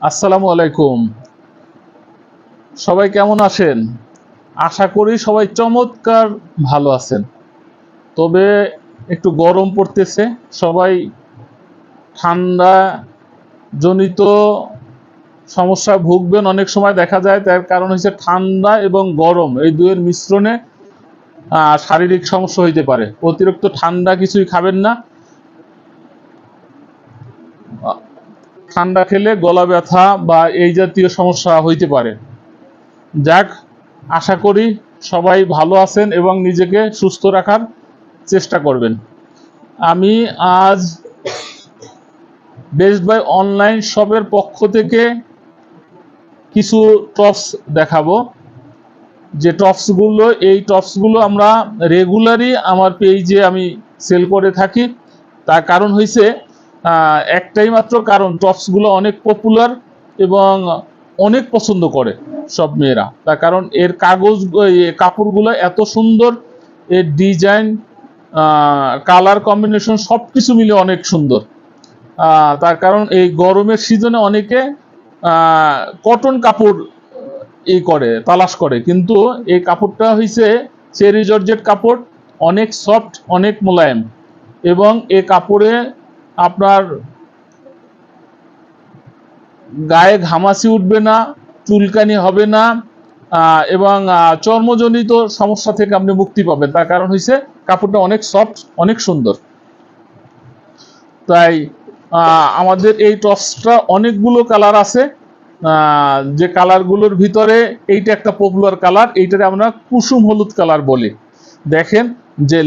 আসসালামু আলাইকুম। সবাই কেমন আছেন? আশা করি সবাই চমৎকার ভালো আছেন। তবে একটু গরম পড়তেছে, সবাই ঠান্ডা জনিত সমস্যায় ভুগবেন অনেক সময় দেখা যায়। তার কারণ হচ্ছে ঠান্ডা এবং গরম এই দুয়ের মিশ্রণে শারীরিক সমস্যা হইতে পারে। অতিরিক্ত ঠান্ডা কিছুই খাবেন না। ঠান্ডা খেলে গলা ব্যথা বা এই জাতীয় সমস্যা হইতে পারে। যাক, আশা করি সবাই ভালো আছেন এবং নিজেকে সুস্থ রাখার চেষ্টা করবেন। আমি আজ বেস্ট বাই অনলাইন শপের পক্ষ থেকে কিছু টপস দেখাবো। যে টপসগুলো, এই টপসগুলো আমরা রেগুলারই আমার পেজে আমি সেল করে থাকি। তার কারণ হয়েছে একটাই মাত্র কারণ, টপসগুলো অনেক পপুলার এবং অনেক পছন্দ করে সব মেয়েরা। তার কারণ এর কাপড়গুলো এত সুন্দর, এর ডিজাইন, কালার কম্বিনেশন সব কিছু মিলে অনেক সুন্দর। তার কারণ এই গরমের সিজনে অনেকে কটন কাপড় তালাশ করে, কিন্তু এই কাপড়টা হইছে চেরি জর্জেট কাপড়, অনেক সফট, অনেক মোলায়েম, এবং এই কাপড়ে আপনার গায়ে ঘামাচি উঠবে না, চুলকানি হবে না, এবং চর্মজনিত সমস্যা থেকে আপনি মুক্তি পাবেন। তার কারণ হইছে কাপড়টা অনেক সফট, অনেক সুন্দর। তাই আমাদের এই টপসটা অনেকগুলো কালার আছে। যে কালারগুলোর ভিতরে এইটা একটা পপুলার কালার, এইটারে আমরা কুসুম হলুদ কালার বলি। দেখেন যে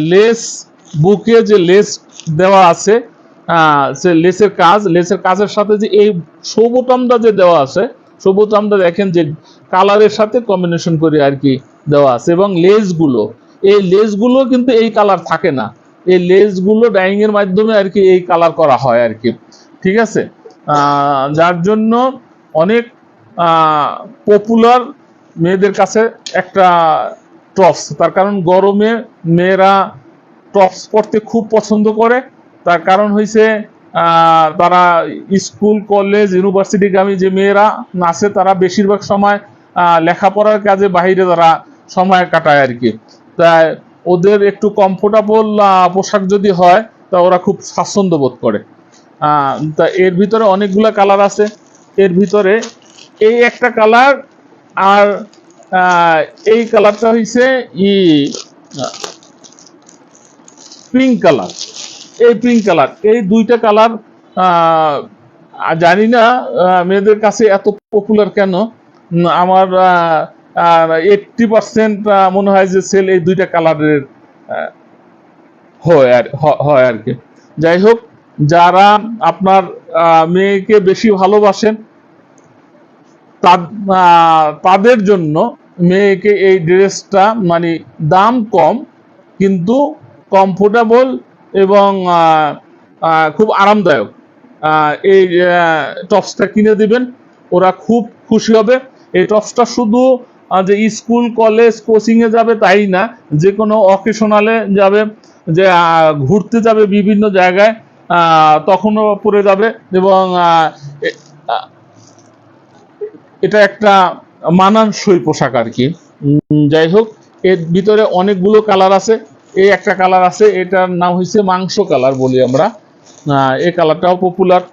বুকে যে লেস দেওয়া আছে, সে লেসের কাজের সাথে যে এই সবুতামটা যে দেওয়া আছে, সবুতামটা দেখেন যে কালারের সাথে কম্বিনেশন করে আর কি দেওয়া আছে। এবং এই লেসগুলো কিন্তু এই কালার থাকে না, এই লেসগুলো ডাইং এর মাধ্যমে আর কি এই কালার করা হয় আর কি। ঠিক আছে, যার জন্য অনেক পপুলার মেয়েদের কাছে একটা টপস। তার কারণ গরমে মেয়েরা টপস পরতে খুব পছন্দ করে। তার কারণ হইছে তারা স্কুল, কলেজ, ইউনিভার্সিটিগামী যে মেয়েরা আছে তারা বেশিরভাগ সময় লেখাপড়ার কাজে বাইরে তারা সময় কাটায় আর কি। তাই ওদের একটু কমফোর্টেবল পোশাক যদি হয় তা ওরা খুব স্বাচ্ছন্দ্য বোধ করে। তা এর ভিতরে অনেকগুলো কালার আছে। এর ভিতরে এই একটা কালার, আর এই কালারটা হইছে পিঙ্ক কালার। এই পিঙ্ক কালার, এই দুইটা কালার জানি না মেয়েদের কাছে এত পপুলার কেন। আমার 80% মনে হয় যে সেল এই দুইটা কালারের হয় আর কি। যাই হোক, যারা আপনার মেয়েকে বেশি ভালোবাসেন তাদের জন্য মেয়েকে এই ড্রেসটা, মানে দাম কম কিন্তু কমফোর্টেবল এবং খুব আরামদায়ক, এই টপসটা কিনে দিবেন, ওরা খুব খুশি হবে। এই টপসটা শুধু যে স্কুল, কলেজ, কোচিংয়ে যাবে তাই না, যে কোনো অকেশনালে যাবে, যে ঘুরতে যাবে বিভিন্ন জায়গায়, তখনও পরে যাবে। এবং এটা একটা মানানসই পোশাক আর কি। যাই হোক, এর ভিতরে অনেকগুলো কালার আছে। এই একটা কালার আছে, এটার নাম হচ্ছে মাংস কালার বলি আমরা। এই কালারটাও পপুলার।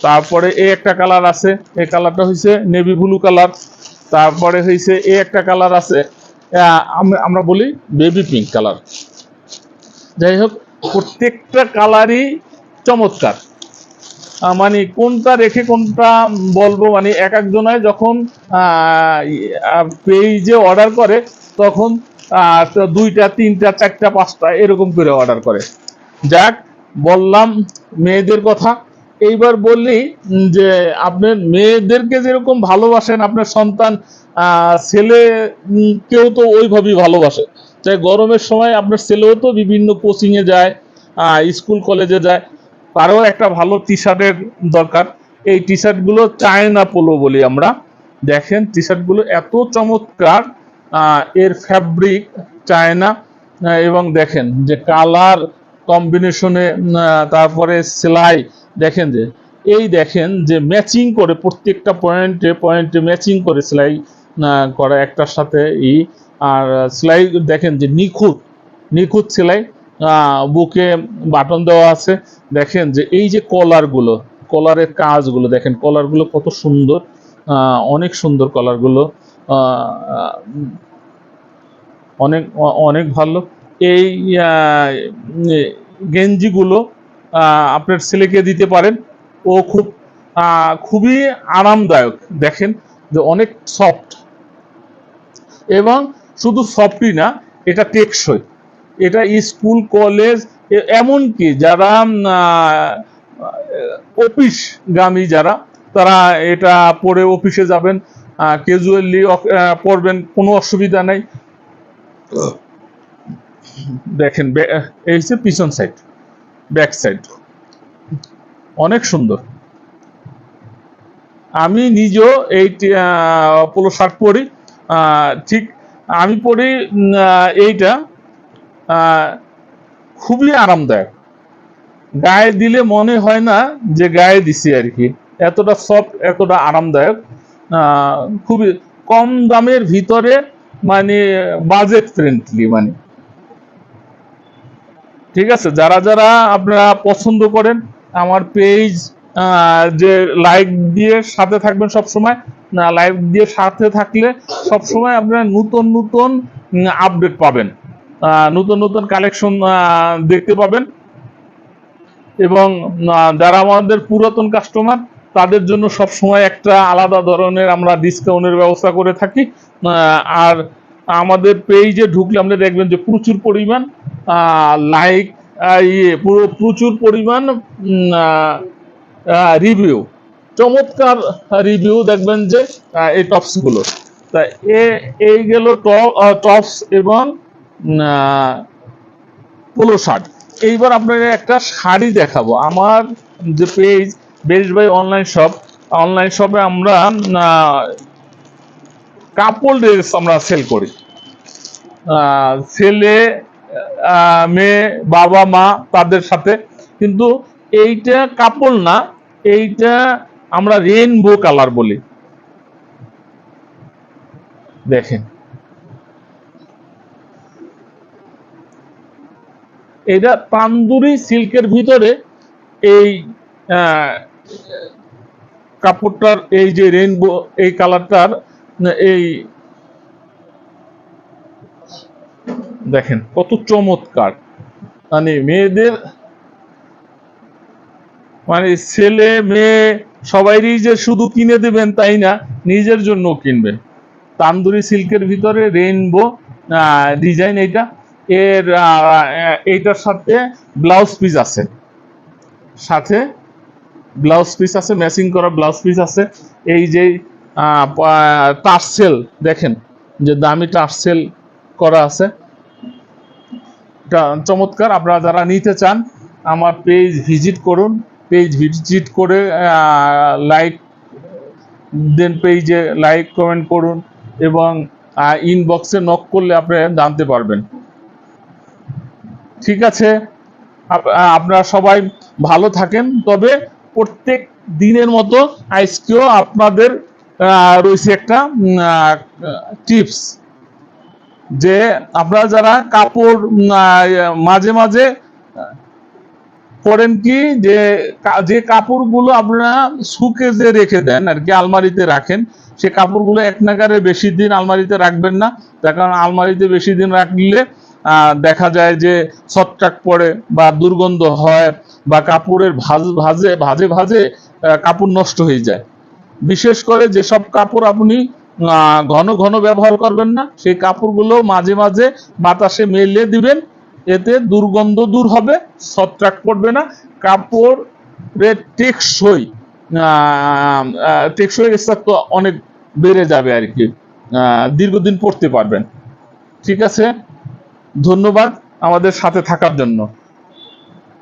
তারপরে এই একটা কালার আছে, এই কালারটা হচ্ছে নেভি ব্লু কালার। তারপরে হয়েছে এই একটা কালার আছে, আমরা বলি বেবি পিঙ্ক কালার। যাই হোক, প্রত্যেকটা কালারই চমৎকার। মানে কোনটা রেখে কোনটা বলবো, মানে এক একজনায় যখন পেজে অর্ডার করে তখন 2টা, 3টা, 4টা, 5টা এরকম করে অর্ডার করে। যাক, বললাম মেয়েদের কথা। এইবার বললি যে আপনার মেয়েদেরকে যেরকম ভালোবাসেন আপনার সন্তান, ছেলে কেউ তো ওইভাবেই ভালোবাসে। তাই গরমের সময় আপনার ছেলেও তো বিভিন্ন কোচিংয়ে যায়, স্কুল, কলেজে যায়, তারও একটা ভালো টি শার্টের দরকার। এই টি শার্টগুলো চায়না পোলো বলি আমরা। দেখেন টি শার্টগুলো এত চমৎকার, এর ফ্যাব্রিক চায়না, এবং দেখেন যে কালার কম্বিনেশনে, তারপরে সেলাই দেখেন যে এই দেখেন যে ম্যাচিং করে প্রত্যেকটা পয়েন্টে পয়েন্টে ম্যাচিং করে সেলাই করা একটার সাথে আর সেলাই দেখেন যে নিখুঁত নিখুঁত সেলাই, বুকে বাটন দেওয়া আছে। দেখেন যে এই যে কলারগুলো, কলারের কাজগুলো দেখেন, কলারগুলো কত সুন্দর, অনেক সুন্দর কলারগুলো, অনেক অনেক ভালো। এই গেঞ্জিগুলো আপনার ছেলেকে দিতে পারেন, ও খুবই আরামদায়ক। দেখেন যে অনেক সফট, এবং শুধু সফটই না, এটা টেকসই। এটা স্কুল কলেজ এমনকি যারা অফিসগামী যারা, তারা এটা পরে অফিসে যাবেন, ক্যাজুয়ালি পরবেন, কোনো অসুবিধা নাই। দেখেন এই হচ্ছে পিছন সাইড, ব্যাক সাইড অনেক সুন্দর। আমি নিজেও এই পোলো শার্ট পরি, ঠিক আমি পরি এইটা, খুবই আরামদায়ক, গায়ে দিলে মনে হয় না যে গায়ে দিছি আর কি, এতটা সফট, এতটা আরামদায়ক, খুবই কম দামের ভিতরে, মানে বাজেট ফ্রেন্ডলি। মানে ঠিক আছে, যারা যারা আপনারা পছন্দ করেন আমার পেজ, যে লাইক দিয়ে সাথে থাকবেন সব সময়, লাইক দিয়ে সাথে থাকলে সব সময় আপনারা নতুন নতুন আপডেট পাবেন, নতুন নতুন কালেকশন দেখতে পাবেন। এবং যারা আমাদের পুরাতন কাস্টমার, তাদের জন্য সব সময় একটা আলাদা ধরনের আমরা ডিসকাউন্টের ব্যবস্থা করে থাকি। আর আমাদের পেজে ঢুকলে আপনি দেখবেন যে প্রচুর পরিমাণ লাইক, প্রচুর পরিমাণ রিভিউ, চমৎকার রিভিউ দেখবেন যে এই টপসগুলো। তা এই গেল টপস এবং পোলো শার্ট। এইবার আপনাদের একটা শাড়ি দেখাবো। আমার যে পেজ বেশ ভাই অনলাইন শপে আমরা কাপড় ড্রেস আমরা সেল করি, ছেলে মেয়ে বাবা মা তাদের সাথে। কিন্তু এইটা কাপড় না, এইটা আমরা রেইনবো কালার বলি। দেখেন এটা তান্দুরি সিল্কের ভিতরে এই কাপড়টার এই যে রেইনবো এই কালারটার, এই দেখেন কত চমৎকার। মানে মেয়েদের, মানে ছেলে মেয়ে সবাইরই যে শুধু কিনে দেবেন তাই না, নিজের জন্য কিনবেন। তান্দুরি সিল্কের ভিতরে রেইনবো ডিজাইন এইটা। এইটার সাথে ব্লাউজ পিস আছে, সাথে ব্লাউজ পিস আছে, ম্যাচিং করা ব্লাউজ পিস আছে। এই যে টার্সেল দেখেন যে দামি টার্সেল করা আছে, এটা চমৎকার। আপনারা যারা নিতে চান আমার পেজ ভিজিট করুন, পেজ ভিজিট করে লাইক দেন, পেজে লাইক কমেন্ট করুন, এবং ইনবক্সে নক করলে আপনি জানতে পারবেন। ঠিক আছে, আপনারা সবাই ভালো থাকেন। তবে প্রত্যেক দিনের মতো আজকেও আপনাদের রয়েছে একটা টিপস, যে আপনারা যারা কাপড় মাঝে মাঝে করেন কি, যে কাপড়গুলো আপনারা শুকেজে রেখে দেন আর কি, আলমারিতে রাখেন, সে কাপড়গুলো এক নাগারে বেশি দিন আলমারিতে রাখবেন না। তার কারণ আলমারিতে বেশি দিন রাখলে দেখা যায় যে ছত্রাক পড়ে বা দুর্গন্ধ হয়, বা কাপড়ের ভাজে ভাজে ভাজে কাপড় নষ্ট হয়ে যায়। বিশেষ করে যেসব কাপড় আপনি ঘন ঘন ব্যবহার করবেন না, সেই কাপড়গুলো মাঝে মাঝে বাতাসে মেলে দিবেন, এতে দুর্গন্ধ দূর হবে, ছত্রাক পড়বে না, কাপড়ের টেকসই স্থায়িত্ব অনেক বেড়ে যাবে আর কি, দীর্ঘদিন পরতে পারবেন। ঠিক আছে, ধন্যবাদ আমাদের সাথে থাকার জন্য।